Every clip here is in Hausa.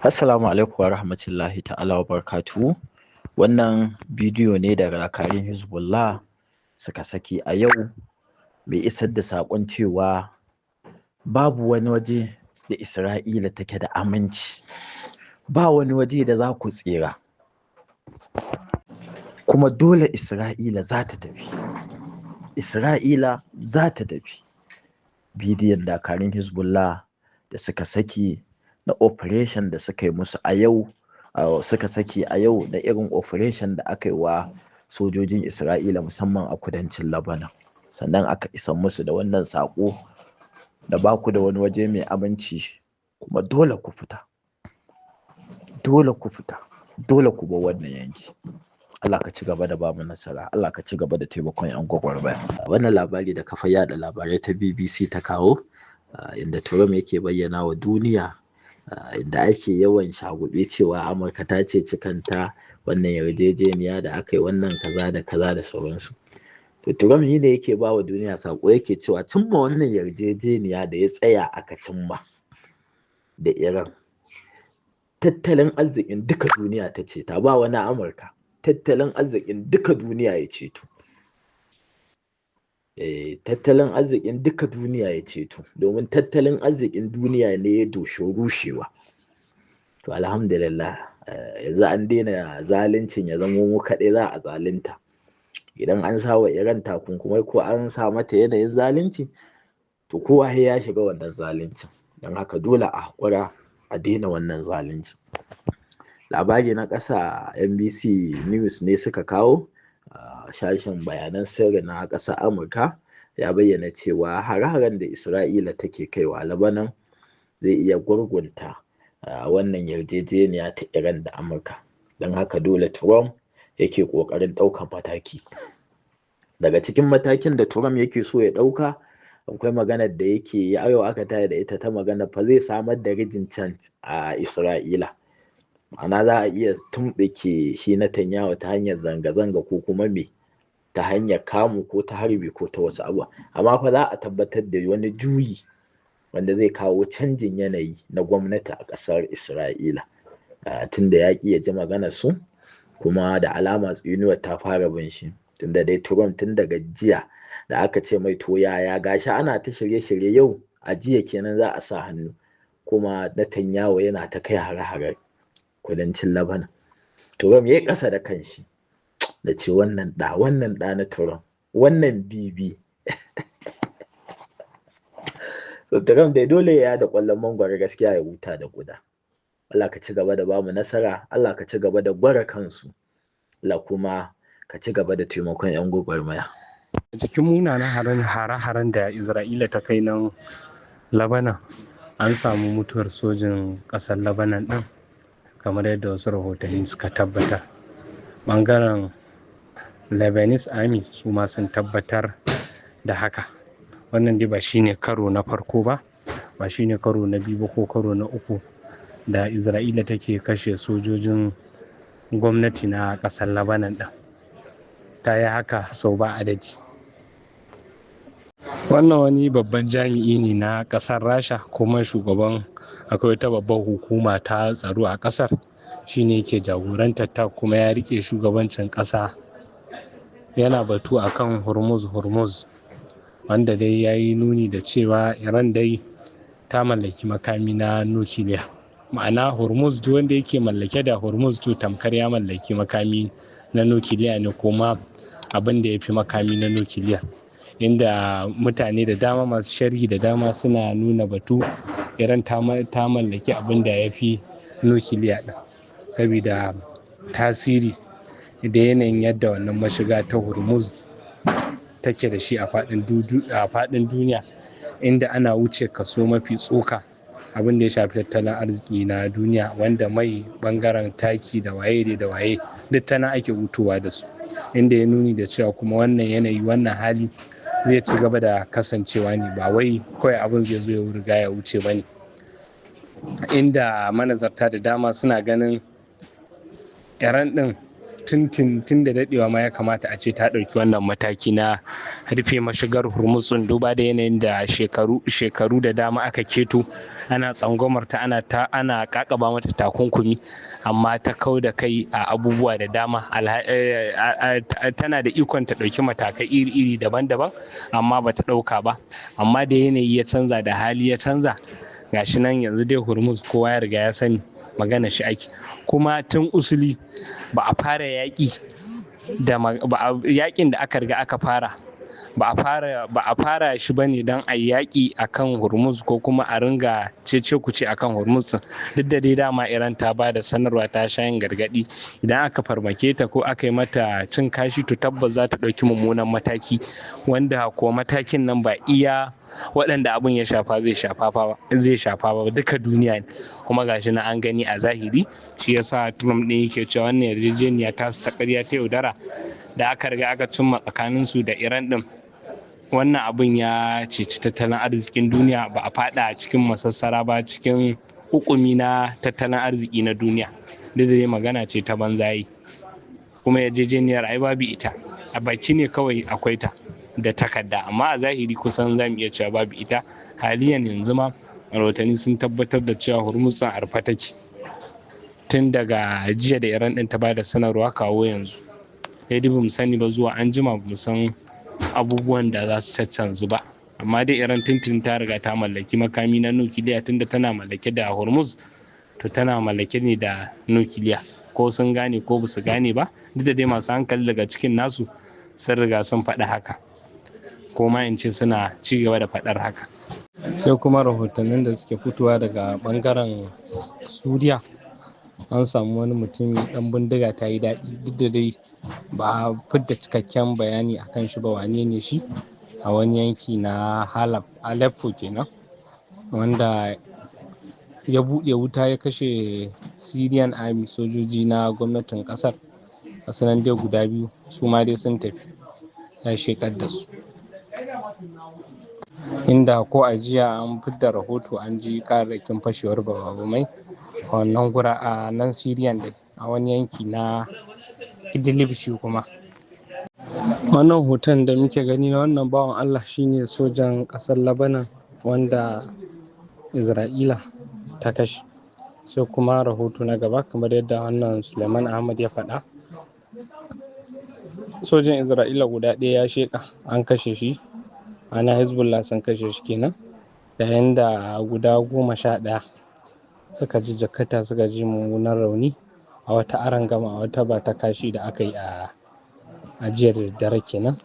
Assalamu alaikum wa rahmatullahi ta'ala wa barakatuhu. Wannan bidiyo ne da dakarun Hezbollah suka saki a yau mai isar da saƙon cewa babu wani waje da Isra'ila take da aminci, ba wani waje da za ku tsira, kuma dole Isra'ila za ta tafi. Isra'ila za ta tafi. Bidiyon dakarun Hezbollah da suka saki na operation da suka yi musu a yau, suka saki a yau da irin operation da aka yi wa sojojin Isra'ila musamman a kudancin Lebanon. Sannan aka isa musu da wannan saƙo da ba ku da wani waje mai aminci, kuma dole ku fita, dole ku fita, dole ku bar wannan yanki. Allah ka ci gaba da bamu nasara, Allah ka ci gaba da taimakon 'yan gwagwarmaya. Wannan labari da kafar yaɗa labarai ta BBC ta kawo, inda Trump yake bayyana wa duniya inda ake yawan shagube cewa Amurka ta ce cikanta wannan yarjejeniya da aka yi, wannan kaza da kaza da sauransu. To Trump shi ne yake ba wa duniya saƙo, yake cewa cimma wannan yarjejeniya da ya tsaya aka cimma da Iran, tattalin arzikin duka duniya ta ce ta ba wani Amurka, tattalin arzikin duka duniya ya ceto. Tattalin arzikin duka duniya ya ceto, domin tattalin arzikin duniya ne ya doshi rushewa. To alhamdulillah, yanzu an daina zaluncin ya zamo mu kaɗai za a zalunta. Idan an sa wa Iran takunkumai ko an sa mata yanayin zalunci, to kowa sai ya shiga wannan zaluncin. Don haka dole a haƙura a daina wannan zalunci. Labari na ƙasa NBC News ne suka kawo, sashen bayanan sirri na ƙasar Amurka ya bayyana cewa hare-haren da Isra'ila take kaiwa Lebanon zai iya gurgunta wannan yarjejeniya ta Iran da Amurka. Don haka dole Trump yake ƙoƙarin ɗaukan mataki. Daga cikin matakin da Trump yake so ya ɗauka, akwai maganar da yake yi a yau aka tayar da ita ta magana fa zai samar da rijin can a Isra'ila. Ma'ana za a iya tumɓuke shi Netanyahu ta hanyar zanga-zanga ko kuma me, ta hanyar kamu ko ta harbi ko ta wasu abubuwa. Amma fa za a tabbatar da wani juyi wanda zai kawo canjin yanayi na gwamnati a ƙasar Isra'ila. Tunda ya ƙi ya ji maganar su, kuma da alama tsinuwar ta fara bin shi. Tunda dai Trump tun daga jiya da aka ce mai to yaya gashi ana ta shirye-shirye, yau a jiya kenan za a sa hannu, kuma Netanyahu yana ta kai hare-hare kudancin Lebanon. Trump ya yi ƙasa da kanshi da ce wannan ɗa na Trump, wannan bibi. So Trump dai dole ya da ƙwallon mangwaro gaskiya ya huta da guda. Allah ka ci gaba da bamu nasara, Allah ka ci gaba da gwara kansu, Allah kuma ka ci gaba da taimakon 'yan gwagwarmaya. Cikin munanan hare-haren da Isra'ila ta kai nan Lebanon, an samu mutuwar sojin ƙasar Lebanon ɗin, kamar yadda wasu rahotanni suka tabbatar. Ɓangaren Lebanese Army su ma sun tabbatar da haka. Wannan dai ba shine karo na farko ba, ba shine karo na biyu ba ko karo na uku da Isra'ila take kashe sojojin gwamnati na ƙasar Lebanon ɗin. Ta yi haka sau ba adadi. Wannan wani babban jami'i ne na ƙasar Rasha, kuma shugaban akwai wata babbar hukuma ta tsaro a ƙasar, shine ke jagorantar ta, kuma ya rike shugabancin ƙasa. Yana batu akan Hormuz, wanda dai ya yi nuni da cewa Iran dai ta mallaki makami na nukiliya. Ma'ana Hormuz, duk wanda yake mallake da Hormuz to tamkar ya mallaki makami na nukiliya ne, kuma abin da ya fi makami na nukiliya. Inda mutane da dama, masu sharhi da dama, suna nuna batu Iran ta mallaki abin da ya fi nukiliya ɗin, saboda tasiri da yanayin yadda wannan mashiga ta Hormuz take da shi a faɗin duniya, inda ana wuce kaso mafi tsoka abin da ya shafi tattalin arziki na duniya, wanda mai, ɓangaren taki da waye da waye duk tana ake hutuwa da su. Inda ya nuni da cewa kuma wannan yanayi, wannan hali zai ci gaba da kasancewa ne, ba wai kawai abin zai zo ya riga ya wuce ba ne. Inda manazarta da dama suna ganin Iran ɗin tun da daɗewa ma ya kamata a ce ta ɗauki wannan mataki na rufe mashigar Hormuz duba da yanayin da shekaru da dama aka keto ana tsangwamar ta ana kakaba mata takunkumi, amma ta kau da kai a abubuwa da dama. Tana da ikon ta ɗauki matakai iri-iri daban-daban, amma ba ta ɗauka ba. Amma da yanayi ya canza, da hali ya canza, gashi nan yanzu dai Hormuz kowa ya riga ya sani magana shi ake. Kuma tun usuli ba a fara yaƙin da aka riga aka fara ba a fara shi bane don a yaƙi akan Hormuz ko kuma a ringa cece kuce akan Hormuz. Duk da dai dama Iran ta ba da sanarwa, ta sha yin gargaɗi idan aka farmake ta ko aka yi mata cin kashi to tabbas za ta ɗauki mummunan mataki, wanda kuwa matakin nan ba iya waɗanda abin ya shafa zai shafa ba, duka duniya ne. Kuma gashi na an gani a zahiri, shi yasa Trump ɗin yake cewa wannan yarjejeniya ta su ta ƙarya ta yaudara da aka riga aka cimma tsakaninsu da Iran ɗin, wannan abin ya ceci tattalin arzikin duniya, ba a faɗa cikin masassara ba, cikin hukumi na tattalin arziki na duniya. Duk da dai magana ce ta banzayi, kuma yarjejeniyar ai babu ita, a baki ne kawai akwai ta da takarda, amma a zahiri kusan za mu iya cewa babu ita. Haliyan yanzu ma rahotanni sun tabbatar da cewa Hormuz a rufe take tun daga jiya da Iran ɗin ta ba da sanarwa kawo yanzu. Sai dai bamu sani ba zuwa an jima bamu san abubuwan da za su caccanzu ba, amma dai Iran tuntun ta riga ta mallaki makami na nukiliya, tunda tana mallake da Hormuz to tana mallake ne da nukiliya, ko sun gane ko basu gane ba. Duk da dai masu hankali daga cikin nasu sun riga sun faɗi haka, ko ma in ce suna ci gaba da faɗar haka. Sai kuma rahotannin da suke fitowa daga ɓangaren Suriya, an samu wani mutum ɗan bindiga ta yi daɗi, duk da dai ba a fidda cikakken bayani akan shi ba wane ne shi, a wani yanki na Aleppo kenan, wanda ya buɗe wuta ya kashe Syrian Army, sojoji na gwamnatin ƙasar. Asanan dai guda biyu su ma dai sun tafi, ya shekar da su. Inda ko a jiya an fidda rahoto an ji ƙararrakin fashewar bama-bamai a wannan gura a nan Syrian din, a wani yanki na Idlib shi kuma. Wannan hoton da muke gani na wannan bawan Allah shine sojan ƙasar Lebanon wanda Isra'ila ta kashe. Sai kuma rahoto na gaba, kamar yadda wannan Suleiman Ahmad ya faɗa, sojan Isra'ila guda ɗaya ya sheƙa, an kashe shi, ana Hezbollah sun kashe shi kenan, yayin da guda 11 suka ji jakata, suka ji mummunan rauni a wata arangama, a wata bata kashi da aka yi a jiya da daddare kenan.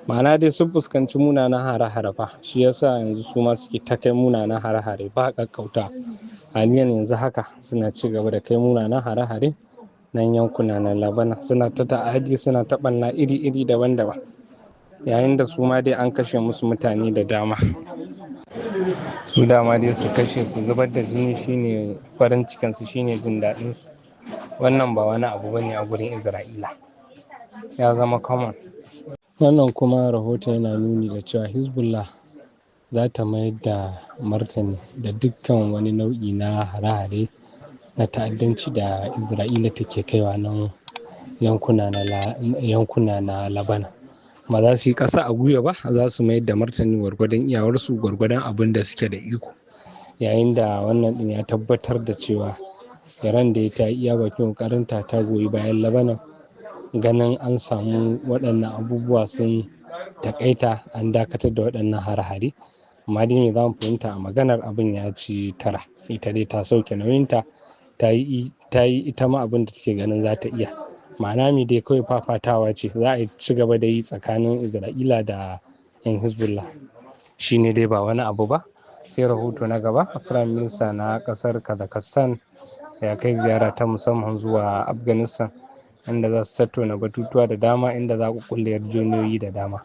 Ma'ana dai sun fuskanci munanan hare-hare fa, shi yasa yanzu su ma suke ta kai munanan hare-hare ba ƙaƙƙauta. Haliyan yanzu haka suna ci gaba da kai munanan hare-hare nan yankuna na Lebanon, suna ta ta'adi, suna ta ɓanna iri-iri daban-daban, yayin da su ma dai an kashe musu mutane da dama. Su dama dai su kashe, su zubar da jini shine farin cikinsu, shine jin daɗinsu. Wannan ba wani abu bane a gurin Isra'ila, ya zama common. Wannan kuma rahoto yana nuni da cewa Hezbollah za ta mayar da martani da dukkan wani nau'i na hare-hare na ta'addanci da Isra'ila take kaiwa nan yankuna na Lebanon. Ba za su yi ƙasa a gwiwa ba, za su mayar da martani gwargwadon iyawarsu, gwargwadon abin da suke da iko. Yayin da wannan ɗin ya tabbatar da cewa Iran da ta iya bakin ƙoƙarinta ta goyi bayan Lebanon, ganin an samu waɗannan abubuwa sun taƙaita, an dakatar da waɗannan hare-hare. Amma dai me za mu fahimta a maganar, abin ya ci tara, ita dai ta sauke nauyinta, ta yi ita ma abin da take ganin za ta iya. Ma'ana me dai kawai fafatawa ce za a ci gaba da yi tsakanin Isra'ila da 'yan Hezbollah, shi ne dai ba wani abu ba. Sai rahoto na gaba, Firayim Minista na ƙasar Kazakhstan ya kai ziyara ta musamman zuwa Afghanistan, inda za su tattauna batutuwa da dama, inda za ku kulle yarjejeniyoyi da dama.